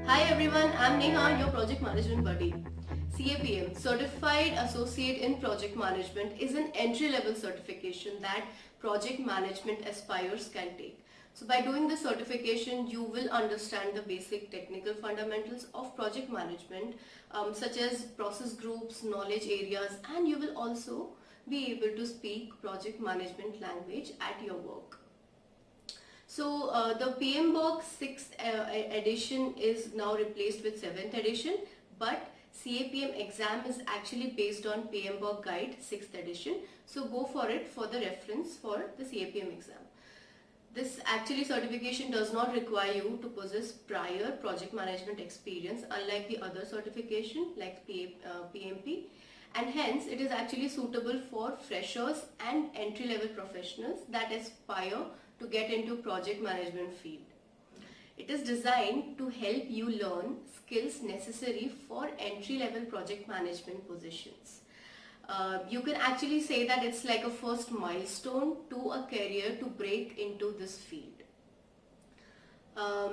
Hi everyone, I'm Neha, your project management buddy. CAPM, Certified Associate in Project Management, is an entry-level certification that project management aspirers can take. So by doing this certification, you will understand the basic technical fundamentals of project management, such as process groups, knowledge areas, and you will also be able to speak project management language at your work. So the PMBOK 6th edition is now replaced with 7th edition, but CAPM exam is actually based on PMBOK Guide 6th edition. So go for it for the reference for the CAPM exam. This actually certification does not require you to possess prior project management experience, unlike the other certification like PMP, and hence it is actually suitable for freshers and entry-level professionals that aspire to get into project management field. It is designed to help you learn skills necessary for entry-level project management positions. You can actually say that it's like a first milestone to a career to break into this field.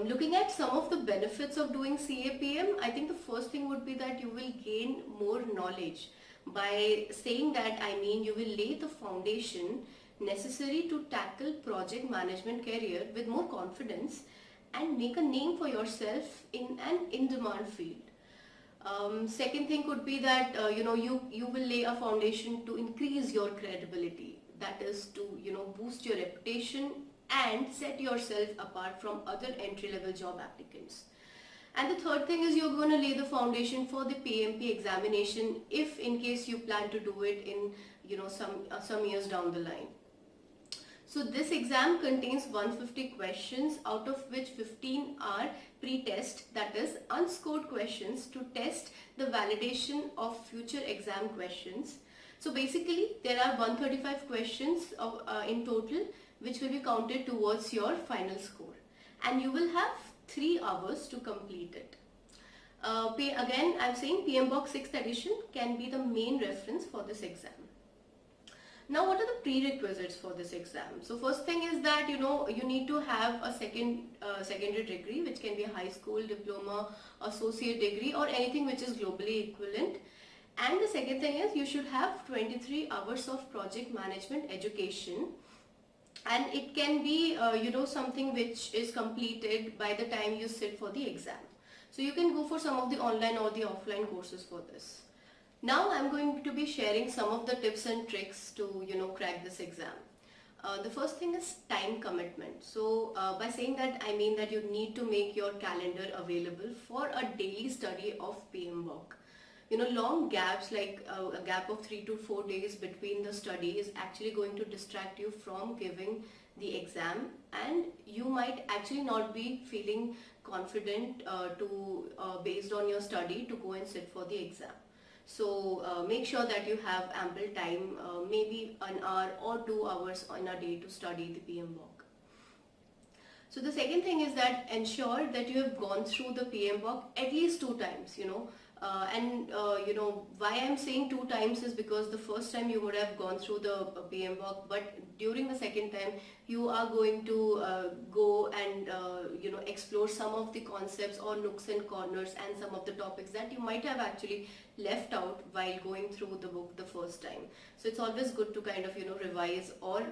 Looking at some of the benefits of doing CAPM, I think the first thing would be that you will gain more knowledge. By saying that, I mean you will lay the foundation necessary to tackle project management career with more confidence and make a name for yourself in an in-demand field. Second thing could be that you will lay a foundation to increase your credibility, that is to boost your reputation and set yourself apart from other entry-level job applicants. And the third thing is you're going to lay the foundation for the PMP examination if in case you plan to do it in some years down the line. So this exam contains 150 questions, out of which 15 are pre-test, that is unscored questions to test the validation of future exam questions. So basically there are 135 questions in total, which will be counted towards your final score, and you will have 3 hours to complete it. Again, I'm saying PMBOK 6th edition can be the main reference for this exam. Now, what are the prerequisites for this exam? So first thing is that you need to have a secondary degree, which can be a high school diploma, associate degree, or anything which is globally equivalent. And the second thing is you should have 23 hours of project management education, and it can be something which is completed by the time you sit for the exam. So you can go for some of the online or the offline courses for this. Now I'm going to be sharing some of the tips and tricks to crack this exam. The first thing is time commitment. So by saying that, I mean that you need to make your calendar available for a daily study of PMBOK. Long gaps like a gap of 3 to 4 days between the study is actually going to distract you from giving the exam, and you might actually not be feeling confident based on your study to go and sit for the exam. So make sure that you have ample time, maybe an hour or 2 hours in a day to study the PMBOK. So the second thing is that ensure that you have gone through the PMBOK at least 2 times, why I'm saying 2 times is because the first time you would have gone through the PMBOK, but during the second time you are going to go and explore some of the concepts or nooks and corners and some of the topics that you might have actually left out while going through the book the first time. So it's always good to kind of revise or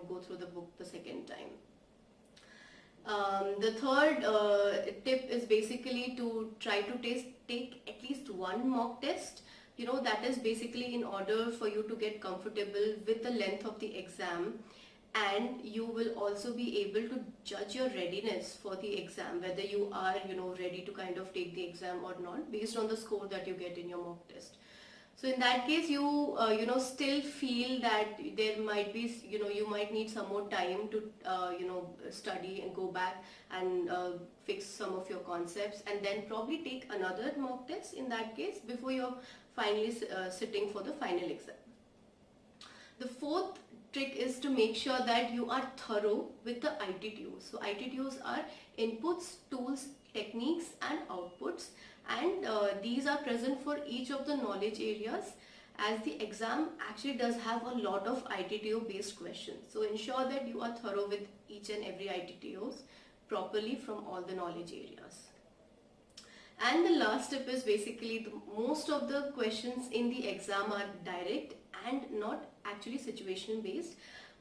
go through the book the second time. The third tip is basically to try to take at least one mock test. That is basically in order for you to get comfortable with the length of the exam, and you will also be able to judge your readiness for the exam, whether you are ready to kind of take the exam or not based on the score that you get in your mock test. So in that case, you still feel that there might be, you might need some more time to, study and go back and fix some of your concepts, and then probably take another mock test in that case before you're finally sitting for the final exam. The fourth trick is to make sure that you are thorough with the ITTOs. So ITTOs are inputs, tools, techniques and outputs, and these are present for each of the knowledge areas, as the exam actually does have a lot of ITTO based questions. So ensure that you are thorough with each and every ITTOs properly from all the knowledge areas. And the last tip is basically most of the questions in the exam are direct and not actually situation based.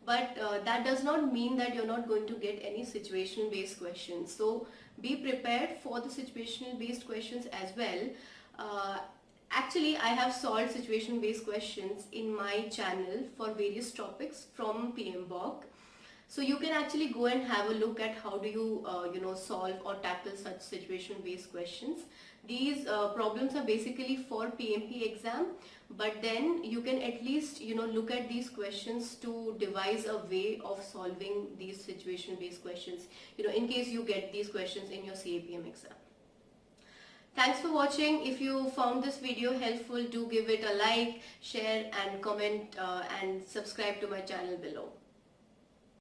But that does not mean that you're not going to get any situation based questions. So be prepared for the situational based questions as well. Actually, I have solved situation based questions in my channel for various topics from PMBOK. So you can actually go and have a look at how do you solve or tackle such situation based questions. These problems are basically for PMP exam, but then you can at least look at these questions to devise a way of solving these situation based questions, in case you get these questions in your CAPM exam. Thanks for watching. If you found this video helpful, do give it a like, share and comment and subscribe to my channel below.